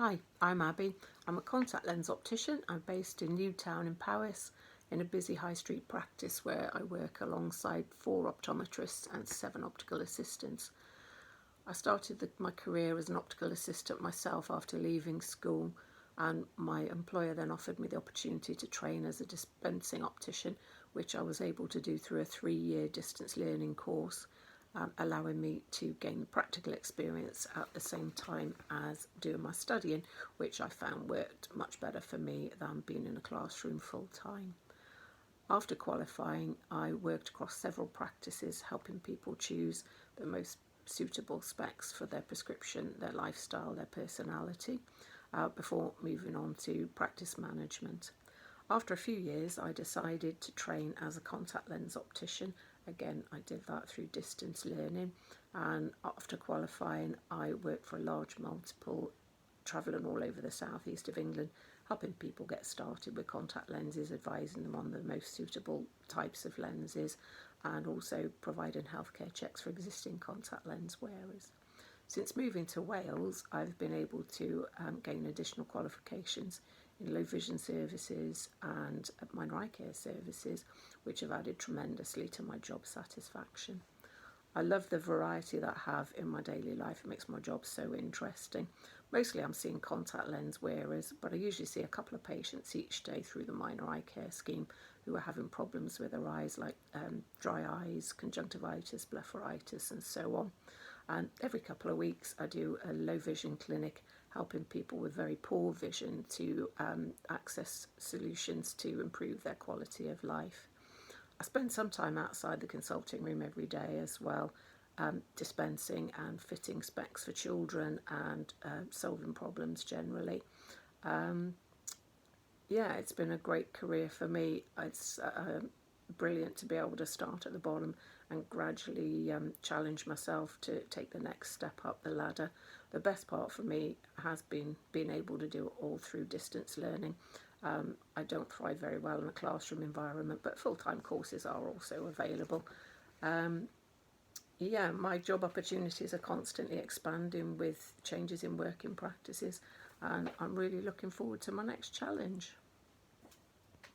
Hi, I'm Abby. I'm a contact lens optician. I'm based in Newtown in Powys in a busy high street practice where I work alongside 4 optometrists and 7 optical assistants. I started my career as an optical assistant myself after leaving school, and my employer then offered me the opportunity to train as a dispensing optician, which I was able to do through a 3-year distance learning course, allowing me to gain practical experience at the same time as doing my studying, which I found worked much better for me than being in a classroom full time. After qualifying, I worked across several practices, helping people choose the most suitable specs for their prescription, their lifestyle, their personality, before moving on to practice management. After a few years, I decided to train as a contact lens optician. Again, I did that through distance learning, and after qualifying, I worked for a large multiple, travelling all over the southeast of England, helping people get started with contact lenses, advising them on the most suitable types of lenses, and also providing healthcare checks for existing contact lens wearers. Since moving to Wales, I've been able to gain additional qualifications in low vision services and minor eye care services, which have added tremendously to my job satisfaction. I love the variety that I have in my daily life. It makes my job so interesting. Mostly I'm seeing contact lens wearers, but I usually see a couple of patients each day through the minor eye care scheme who are having problems with their eyes, like dry eyes, conjunctivitis, blepharitis and so on. And every couple of weeks I do a low vision clinic, helping people with very poor vision to access solutions to improve their quality of life. I spend some time outside the consulting room every day as well, dispensing and fitting specs for children and solving problems generally. Yeah, it's been a great career for me. It's brilliant to be able to start at the bottom and gradually challenge myself to take the next step up the ladder. The best part for me has been being able to do it all through distance learning. I don't thrive very well in a classroom environment, but full-time courses are also available. Yeah, my job opportunities are constantly expanding with changes in working practices, and I'm really looking forward to my next challenge.